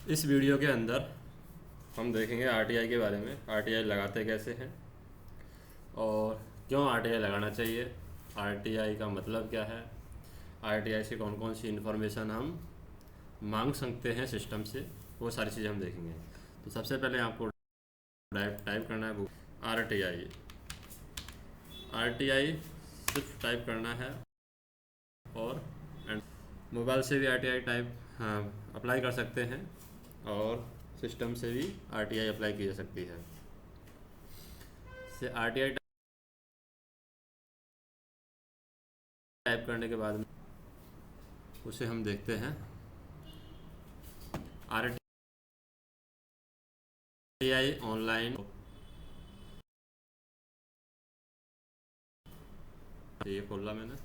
इस वीडियो के अंदर हम देखेंगे आरटीआई के बारे में। आरटीआई लगाते कैसे हैं और क्यों आरटीआई लगाना चाहिए, आरटीआई का मतलब क्या है, आरटीआई से कौन कौन सी इन्फॉर्मेशन हम मांग सकते हैं सिस्टम से, वो सारी चीज़ें हम देखेंगे। तो सबसे पहले आपको टाइप करना है आरटीआई। आरटीआई सिर्फ टाइप करना है और मोबाइल से भी आरटीआई टाइप अप्लाई कर सकते हैं और सिस्टम से भी आरटीआई अप्लाई की जा सकती है। से आरटीआई टाइप करने के बाद उसे हम देखते हैं। आरटीआई ऑनलाइन ये खोला मैंने।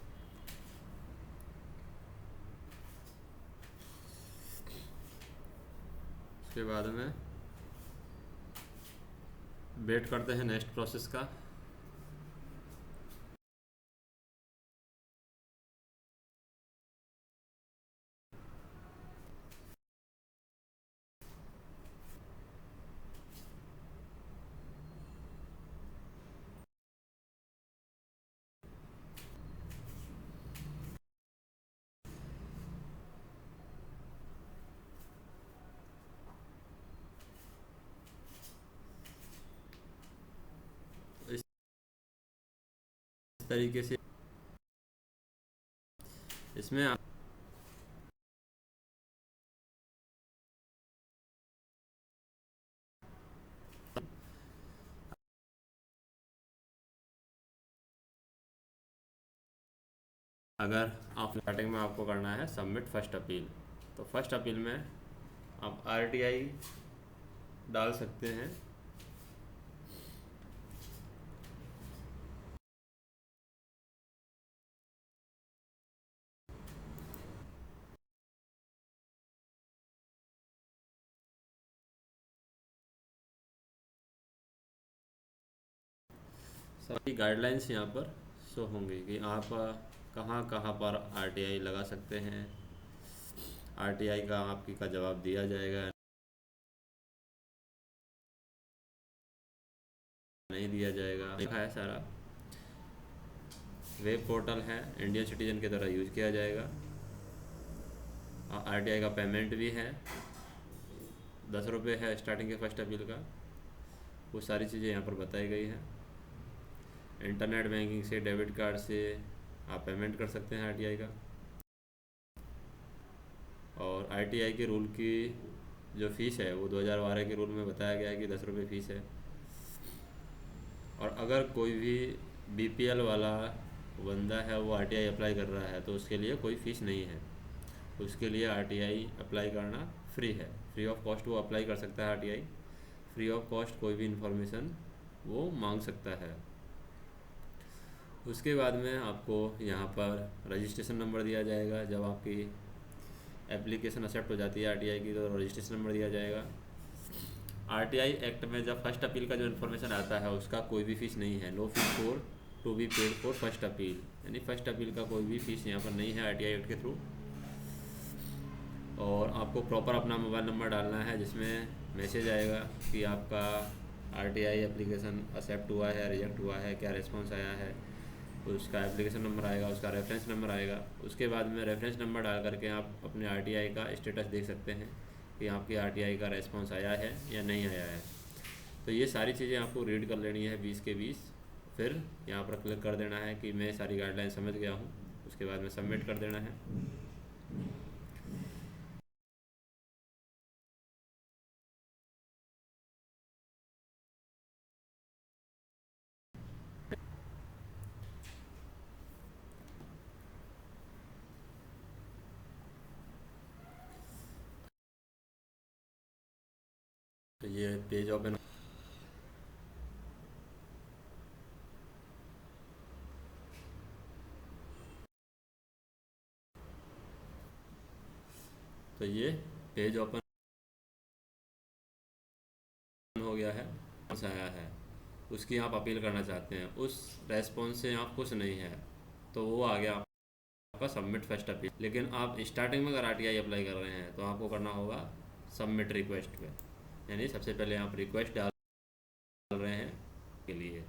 उसके बाद में वेट करते हैं नेक्स्ट प्रोसेस का। इस तरीके से इसमें अगर आप स्टार्टिंग में आपको करना है सबमिट फर्स्ट अपील, तो फर्स्ट अपील में आप आरटीआई डाल सकते हैं। सभी गाइडलाइंस यहाँ पर शो होंगी कि आप कहाँ कहाँ पर आरटीआई लगा सकते हैं, आरटीआई का आपकी का जवाब दिया जाएगा नहीं दिया जाएगा, लिखा है सारा। वेब पोर्टल है, इंडियन सिटीजन की तरह यूज किया जाएगा। आरटीआई का पेमेंट भी है, 10 रुपये है स्टार्टिंग के फर्स्ट अपील का। वो सारी चीज़ें यहाँ पर बताई गई हैं। इंटरनेट बैंकिंग से, डेबिट कार्ड से आप पेमेंट कर सकते हैं आरटीआई का। और आरटीआई के रूल की जो फ़ीस है वो 2012 के रूल में बताया गया है कि 10 रुपये फ़ीस है। और अगर कोई भी बीपीएल वाला बंदा है वो आरटीआई अप्लाई कर रहा है तो उसके लिए कोई फ़ीस नहीं है, उसके लिए आरटीआई अप्लाई करना फ्री है, फ्री ऑफ कॉस्ट वो अप्लाई कर सकता है आरटीआई। फ्री ऑफ कॉस्ट कोई भी इन्फॉर्मेशन वो मांग सकता है। उसके बाद में आपको यहाँ पर रजिस्ट्रेशन नंबर दिया जाएगा। जब आपकी एप्लीकेशन एक्सेप्ट हो जाती है आरटीआई की तो रजिस्ट्रेशन नंबर दिया जाएगा। आरटीआई एक्ट में जब फर्स्ट अपील का जो इन्फॉर्मेशन आता है उसका कोई भी फीस नहीं है। No fees for to be paid for first appeal, यानी फर्स्ट अपील का कोई भी फीस यहाँ पर नहीं है आरटीआई एक्ट के थ्रू। और आपको प्रॉपर अपना मोबाइल नंबर डालना है जिसमें मैसेज आएगा कि आपका आरटीआई एप्लीकेशन एक्सेप्ट हुआ है, रिजेक्ट हुआ है, क्या रिस्पॉन्स आया है। उसका एप्लीकेशन नंबर आएगा, उसका रेफरेंस नंबर आएगा। उसके बाद में रेफरेंस नंबर डाल करके आप अपने आरटीआई का स्टेटस देख सकते हैं कि आपकी आरटीआई का रेस्पॉन्स आया है या नहीं आया है। तो ये सारी चीज़ें आपको रीड कर लेनी है 20 के 20। फिर यहाँ पर क्लिक कर देना है कि मैं सारी गाइडलाइन समझ गया हूँ। उसके बाद में सबमिट कर देना है। तो ये पेज ओपन, तो ये पेज ओपन हो गया है, आया है, उसकी आप अपील करना चाहते हैं, उस रेस्पॉन्स से आप खुश नहीं है तो वो आ गया आपका सबमिट फर्स्ट अपील। लेकिन आप स्टार्टिंग में अगर आरटीआई अप्लाई कर रहे हैं तो आपको करना होगा सबमिट रिक्वेस्ट पे, यानी सबसे पहले आप रिक्वेस्ट डाल रहे हैं के लिए।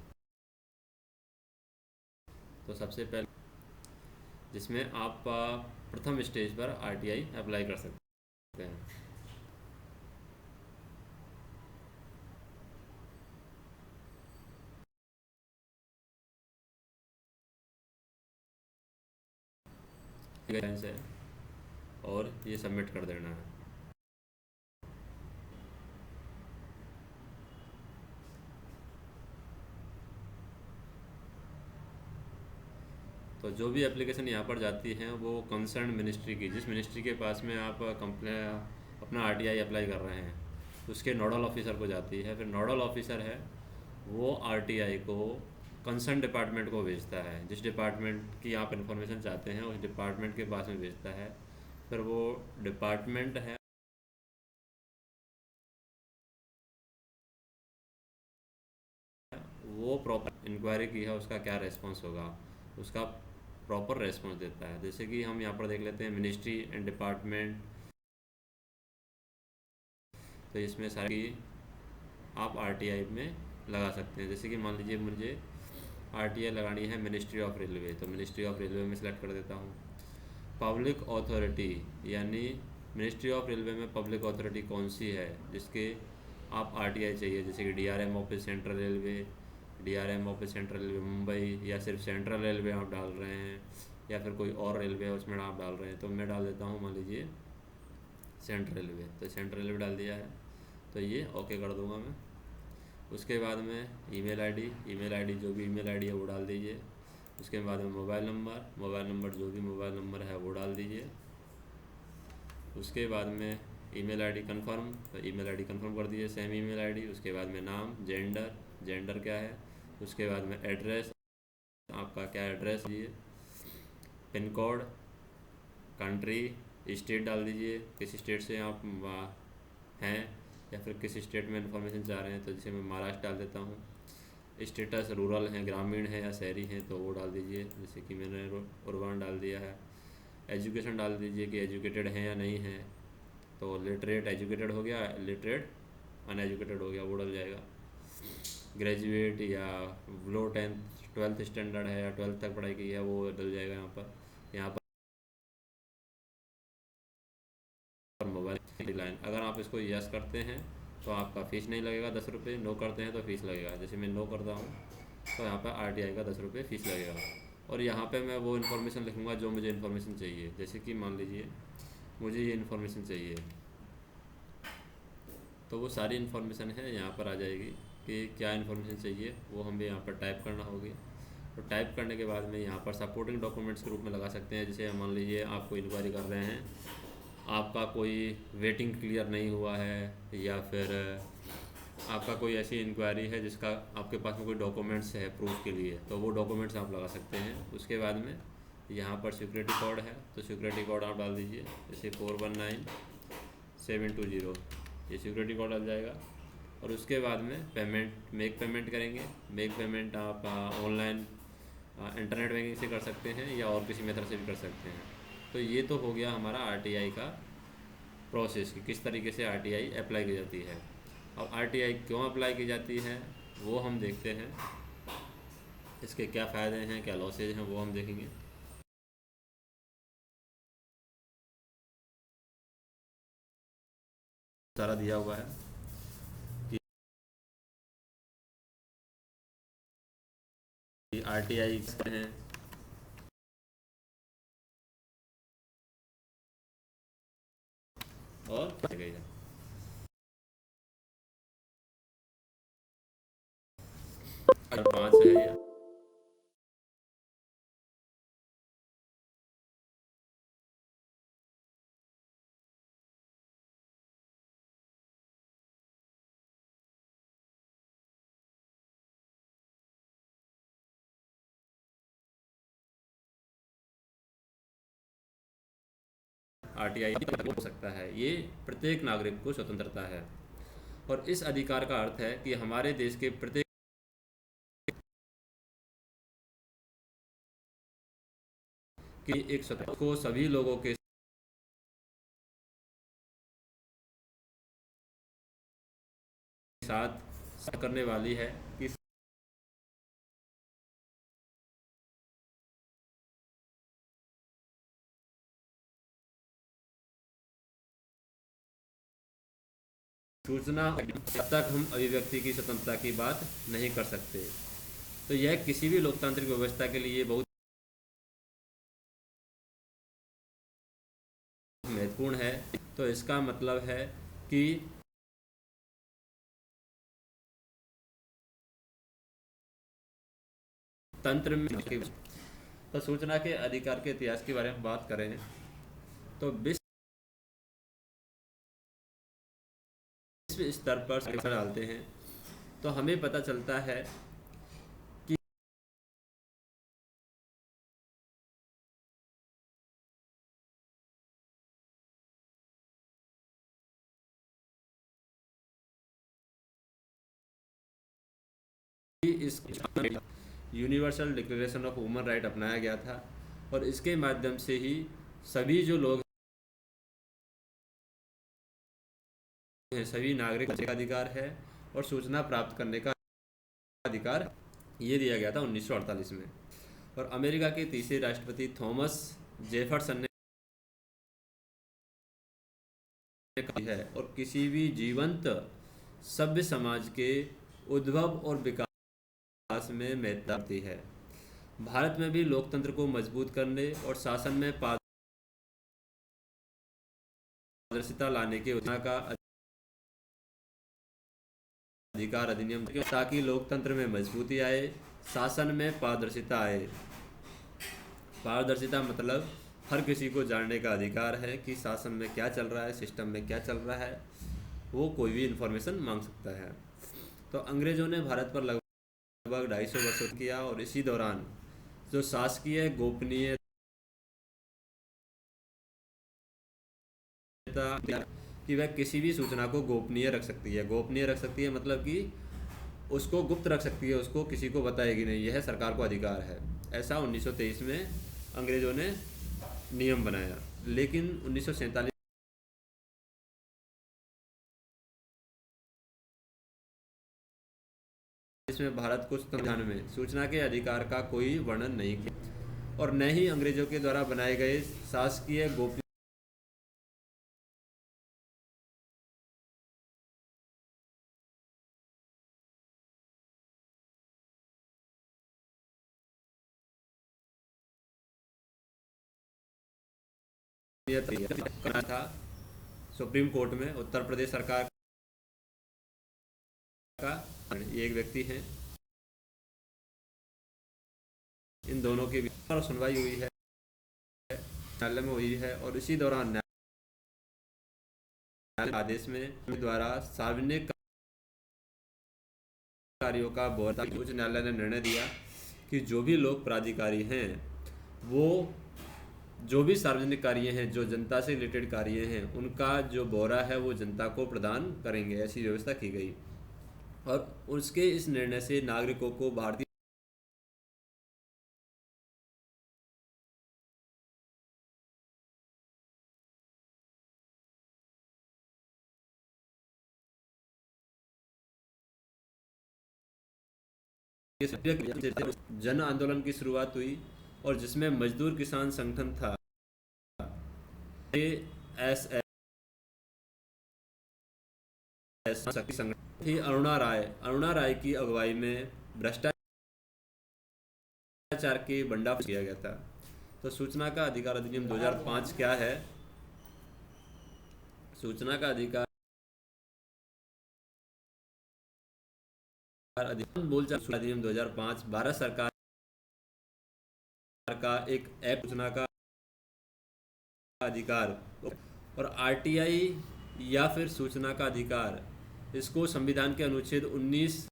तो सबसे पहले जिसमें आप प्रथम स्टेज पर आरटीआई अप्लाई कर सकते हैं। से और ये सबमिट कर देना है। तो जो भी एप्लीकेशन यहाँ पर जाती हैं वो कंसर्न मिनिस्ट्री की, जिस मिनिस्ट्री के पास में आप कंप्ले अपना आरटीआई अप्लाई कर रहे हैं उसके नोडल ऑफिसर को जाती है। फिर नोडल ऑफिसर है वो आरटीआई को कंसर्न डिपार्टमेंट को भेजता है, जिस डिपार्टमेंट की आप इन्फॉर्मेशन चाहते हैं उस डिपार्टमेंट के पास में भेजता है। फिर वो डिपार्टमेंट है वो प्रॉपर इंक्वायरी की है उसका क्या रेस्पॉन्स होगा, उसका प्रॉपर रेस्पॉन्स देता है। जैसे कि हम यहाँ पर देख लेते हैं मिनिस्ट्री एंड डिपार्टमेंट, तो इसमें सारी आप आरटीआई में लगा सकते हैं। जैसे कि मान लीजिए मुझे आरटीआई लगानी है मिनिस्ट्री ऑफ रेलवे, तो मिनिस्ट्री ऑफ रेलवे में सेलेक्ट कर देता हूँ। पब्लिक अथॉरिटी, यानी मिनिस्ट्री ऑफ रेलवे में पब्लिक अथॉरिटी कौन सी है जिसके आप आरटीआई चाहिए, जैसे कि DRM office central railway, DRM office central railway Mumbai, या सिर्फ सेंट्रल रेलवे आप डाल रहे हैं, या फिर कोई और रेलवे है उसमें आप डाल रहे हैं। तो मैं डाल देता हूँ मान लीजिए सेंट्रल रेलवे, तो सेंट्रल रेलवे डाल दिया है। तो ये ओके कर दूँगा मैं। उसके बाद में ईमेल आईडी जो भी ईमेल आईडी है वो डाल दीजिए। उसके बाद में मोबाइल नंबर जो भी मोबाइल नंबर है वो डाल दीजिए। उसके बाद में ईमेल आईडी कंफर्म, तो ईमेल आईडी कंफर्म कर दीजिए सेम ईमेल आईडी। उसके बाद में नाम, जेंडर क्या है। उसके बाद में एड्रेस, आपका क्या एड्रेस दीजिए। पिन कोड, कंट्री, स्टेट डाल दीजिए, किस स्टेट से आप हैं या फिर किस स्टेट में इन्फॉर्मेशन चाह रहे हैं। तो जैसे मैं महाराष्ट्र डाल देता हूँ। स्टेटस रूरल है, ग्रामीण है या शहरी है, तो वो डाल दीजिए, जैसे कि मैंने उर्बान डाल दिया है। एजुकेशन डाल दीजिए कि एजुकेटेड हैं या नहीं है। तो लिटरेट एजुकेटेड हो गया, लिटरेट अनएजुकेटेड हो गया, वो डल जाएगा। ग्रेजुएट या लो 12th स्टैंडर्ड है या 12th तक पढ़ाई की है वो डल जाएगा यहाँ पर। यहाँ पर मोबाइल लाइन, अगर आप इसको यस करते हैं तो आपका फ़ीस नहीं लगेगा 10 रुपये, नो करते हैं तो फ़ीस लगेगा। जैसे मैं नो करता हूँ तो यहाँ पर आरटीआई का 10 रुपये फ़ीस लगेगा। और यहाँ पे मैं वो इन्फॉर्मेशन लिखूँगा जो मुझे इन्फॉर्मेशन चाहिए। जैसे कि मान लीजिए मुझे ये इन्फॉर्मेशन चाहिए, तो वो सारी इन्फॉर्मेशन है यहाँ पर आ जाएगी कि क्या इन्फॉर्मेशन चाहिए, वो हमें यहाँ पर टाइप करना होगी। तो टाइप करने के बाद में यहाँ पर सपोर्टिंग डॉक्यूमेंट्स के रूप में लगा सकते हैं। जैसे मान लीजिए आपको इंक्वायरी कर रहे हैं, आपका कोई वेटिंग क्लियर नहीं हुआ है, या फिर आपका कोई ऐसी इंक्वायरी है जिसका आपके पास में कोई डॉक्यूमेंट्स है प्रूफ के लिए, तो वो डॉक्यूमेंट्स आप लगा सकते हैं। उसके बाद में यहाँ पर सिक्योरिटी कोड है, तो सिक्योरिटी कोड आप डाल दीजिए, जैसे 419720, ये सिक्योरिटी कोड डल जाएगा। और उसके बाद में मेक पेमेंट करेंगे। मेक पेमेंट आप ऑनलाइन इंटरनेट बैंकिंग से कर सकते हैं या और किसी मेथड से भी कर सकते हैं। तो ये तो हो गया हमारा आरटीआई का प्रोसेस कि किस तरीके से आरटीआई अप्लाई की जाती है। अब आरटीआई क्यों अप्लाई की जाती है वो हम देखते हैं, इसके क्या फ़ायदे हैं क्या लॉसेज हैं वो हम देखेंगे। सारा दिया हुआ है कि आरटीआई हैं, और गई है 5 है ये, आरटीआई हो सकता है। ये प्रत्येक नागरिक को स्वतंत्रता है, और इस अधिकार का अर्थ है कि हमारे देश के प्रत्येक की एक स्वतंत्र को सभी लोगों के साथ करने वाली है कि सूचना जब तक हम अभिव्यक्ति की स्वतंत्रता की बात नहीं कर सकते। तो यह किसी भी लोकतांत्रिक व्यवस्था के लिए बहुत महत्वपूर्ण है। तो इसका मतलब है कि तंत्र में तो सूचना के अधिकार के इतिहास के बारे में बात करें तो विश्व स्तर पर डालते हैं तो हमें पता चलता है कि इस universal declaration of human right अपनाया गया था और इसके माध्यम से ही सभी जो लोग हैं, सभी नागरिक का अधिकार है और सूचना प्राप्त करने का अधिकार ये दिया गया था 1948 में। और अमेरिका के तीसरे राष्ट्रपति थॉमस जेफरसन ने कहा है और किसी भी जीवंत सभ्य समाज के उद्भव और विकास में महत्वपूर्ण है। भारत में भी लोकतंत्र को मजबूत करने और शासन में पारदर्शिता लाने के उद्देश्य का अधिकार अधिनियम ताकि लोकतंत्र में मजबूती आए, शासन में पारदर्शिता आए। पारदर्शिता मतलब हर किसी को जानने का अधिकार है कि शासन में क्या चल रहा है, सिस्टम में क्या चल रहा है, वो कोई भी इन्फॉर्मेशन मांग सकता है। तो अंग्रेज़ों ने भारत पर लगभग 250 वर्षों किया और इसी दौरान जो शासकीय गोपनीयता कि वह किसी भी सूचना को गोपनीय रख सकती है। गोपनीय रख सकती है मतलब कि उसको गुप्त रख सकती है, उसको किसी को बताएगी नहीं, यह सरकार को अधिकार है। ऐसा 1923 में अंग्रेज़ों ने नियम बनाया। लेकिन 1947 में भारत को संविधान में सूचना के अधिकार का कोई वर्णन नहीं किया और न ही अंग्रेज़ों के द्वारा बनाए गए शासकीय गोपनीय करना था सुप्रीम कोर्ट में। उत्तर प्रदेश सरकार का ये एक व्यक्ति हैं, इन दोनों के बीच पर सुनवाई हुई है, न्यायालय में हुई है और इसी दौरान न्यायालय आदेश में द्वारा सार्वजनिक कार्यों का बहुत उच्च न्यायालय ने निर्णय दिया कि जो भी लोग प्राधिकारी हैं वो जो भी सार्वजनिक कार्य हैं, जो जनता से रिलेटेड कार्य हैं, उनका जो ब्यौरा है वो जनता को प्रदान करेंगे। ऐसी व्यवस्था की गई और उसके इस निर्णय से नागरिकों को भारतीय जन आंदोलन की शुरुआत हुई और जिसमें मजदूर किसान संगठन था ASF संगठन थी। अरुणा राय की अगुवाई में भ्रष्टाचार के भंडाफोड़ किया गया था। तो सूचना का अधिकार अधिनियम 2005 क्या है? सूचना का अधिकार बोलचाल अधिनियम 2005 भारत सरकार का एक एक्ट सूचना का अधिकार और RTI या फिर सूचना का अधिकार, इसको संविधान के अनुच्छेद 19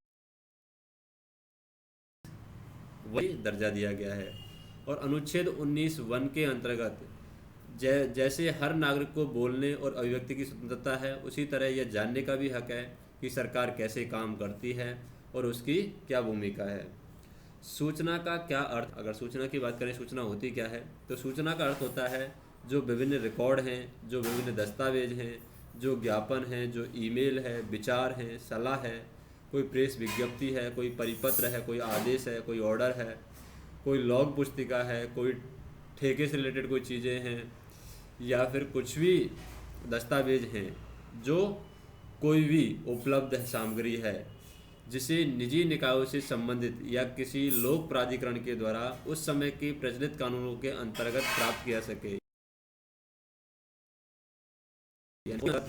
वही दर्जा दिया गया है। और अनुच्छेद 19(1) के अंतर्गत जैसे हर नागरिक को बोलने और अभिव्यक्ति की स्वतंत्रता है, उसी तरह यह जानने का भी हक है कि सरकार कैसे काम करती है और उसकी क्या भूमिका है। सूचना का क्या अर्थ? अगर सूचना की बात करें, सूचना होती क्या है? तो सूचना का अर्थ होता है जो विभिन्न रिकॉर्ड हैं, जो विभिन्न दस्तावेज हैं, जो ज्ञापन है, जो ईमेल है, विचार हैं, सलाह है, कोई प्रेस विज्ञप्ति है, कोई परिपत्र है, कोई आदेश है, कोई ऑर्डर है, कोई लॉग पुस्तिका है, कोई ठेके से रिलेटेड कोई चीज़ें हैं, या फिर कुछ भी दस्तावेज हैं, जो कोई भी उपलब्ध सामग्री है जिसे निजी निकायों से संबंधित या किसी लोक प्राधिकरण के द्वारा उस समय के प्रचलित कानूनों के अंतर्गत प्राप्त किया सके,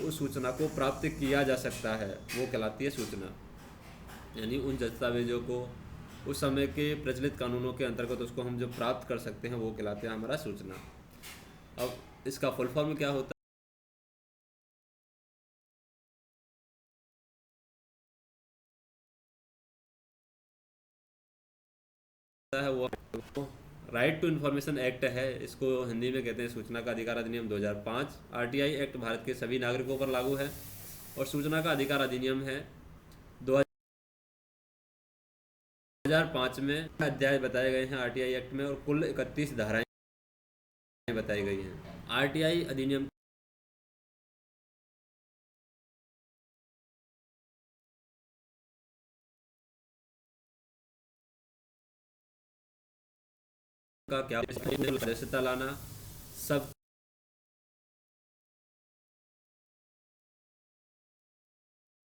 उस सूचना को प्राप्त किया जा सकता है, वो कहलाती है सूचना। यानी उन दस्तावेजों को उस समय के प्रचलित कानूनों के अंतर्गत उसको हम जो प्राप्त कर सकते हैं वो कहलाते हैं हमारा सूचना। अब इसका फुल फॉर्म क्या होता है, वो राइट टू इन्फॉर्मेशन एक्ट है, इसको हिंदी में कहते हैं सूचना का अधिकार अधिनियम 2005। आरटीआई एक्ट भारत के सभी नागरिकों पर लागू है, और सूचना का अधिकार अधिनियम है 2005 में। अध्याय बताए गए हैं आरटीआई एक्ट में, और कुल 31 धाराएं बताई गई हैं। आरटीआई अधिनियम का क्या सदस्यता लाना, सब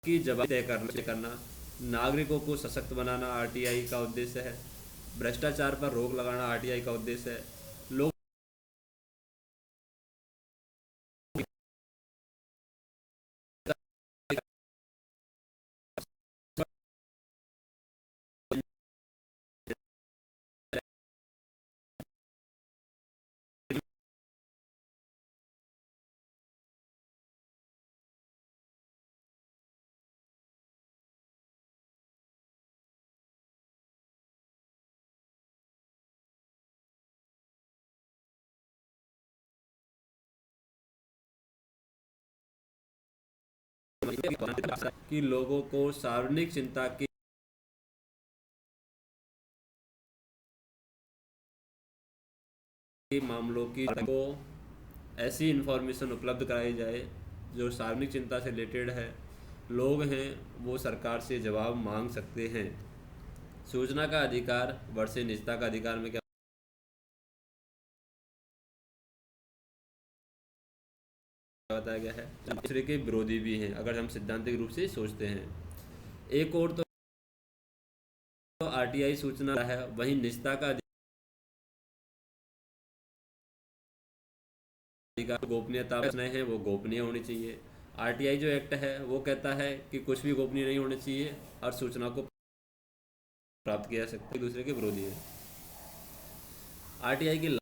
की जवाब तय करना, नागरिकों को सशक्त बनाना आरटीआई का उद्देश्य है, भ्रष्टाचार पर रोक लगाना आरटीआई का उद्देश्य है, लोग कि लोगों को सार्वजनिक चिंता के मामलों की को ऐसी इन्फॉर्मेशन उपलब्ध कराई जाए जो सार्वजनिक चिंता से रिलेटेड है, लोग हैं वो सरकार से जवाब मांग सकते हैं। सूचना का अधिकार वर्षे निजता का अधिकार में क्या बताया गया है, दूसरे के विरोधी भी हैं अगर हम सिद्धांतिक रूप से सोचते हैं। एक और तो आरटीआई सूचना है, वहीं निजता का अधिकार गोपनीयता हैं वो गोपनीय होनी चाहिए। आरटीआई जो एक्ट है वो कहता है कि कुछ भी गोपनीय नहीं होना चाहिए, और सूचना को प्राप्त किया जा सकता है, एक दूसरे के विरोधी है। आरटीआई की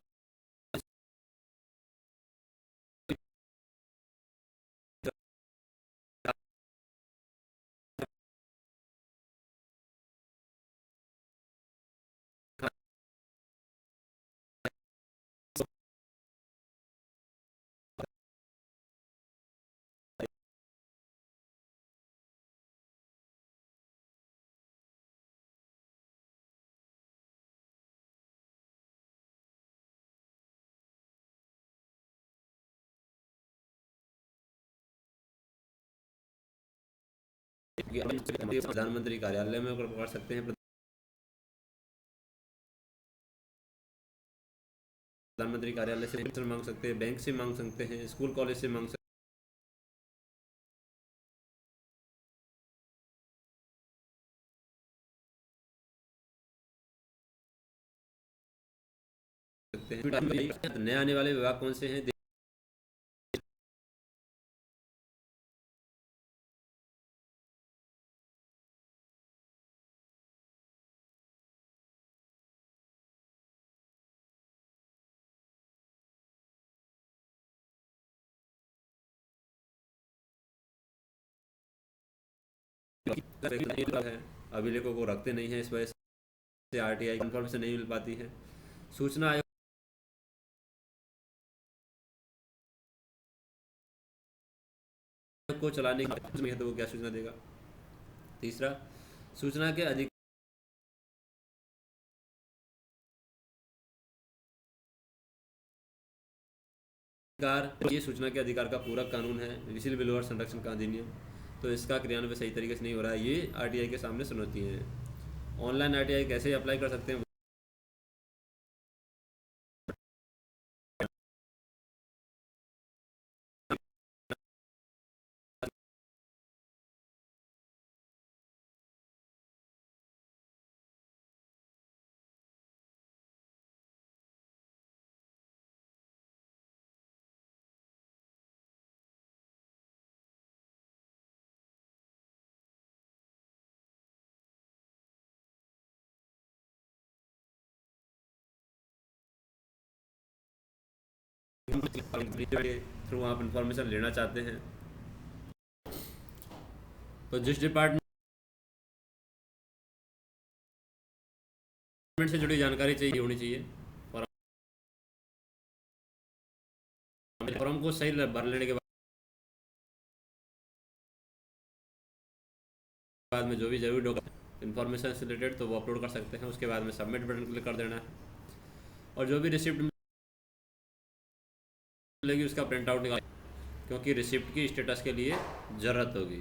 प्रधानमंत्री कार्यालय में कर सकते हैं, प्रधानमंत्री कार्यालय से मांग सकते हैं, बैंक से मांग सकते हैं, स्कूल कॉलेज से मांग सकते हैं। नए आने वाले विभाग कौन से हैं? है, अभिलेखों को रखते नहीं है, इस वजह से आरटीआई इन्फॉर्मेशन नहीं मिल पाती है। सूचना आयोग को चलाने की है तो वो क्या सूचना देगा? तीसरा, सूचना के अधिकार ये सूचना के अधिकार का पूरक कानून है, विजिल ब्लोअर संरक्षण का अधिनियम। तो इसका क्रियान्वयन सही तरीके से नहीं हो रहा है, ये आरटीआई के सामने चुनौती है। ऑनलाइन आरटीआई कैसे अप्लाई कर सकते हैं? थ्रू आप इंफॉर्मेशन लेना चाहते हैं तो जिस डिपार्टमेंट से जुड़ी जानकारी चाहिए होनी चाहिए, और फॉर्म को सही भर लेने के बाद में जो भी जरूरी डॉक्यूमेंट इन्फॉर्मेशन से रिलेटेड तो वो अपलोड कर सकते हैं। उसके बाद में सबमिट बटन क्लिक कर देना है और जो भी रिसिप्ट मिलेगी उसका प्रिंट आउट निकाल, क्योंकि रिसिप्ट की स्टेटस के लिए ज़रूरत होगी।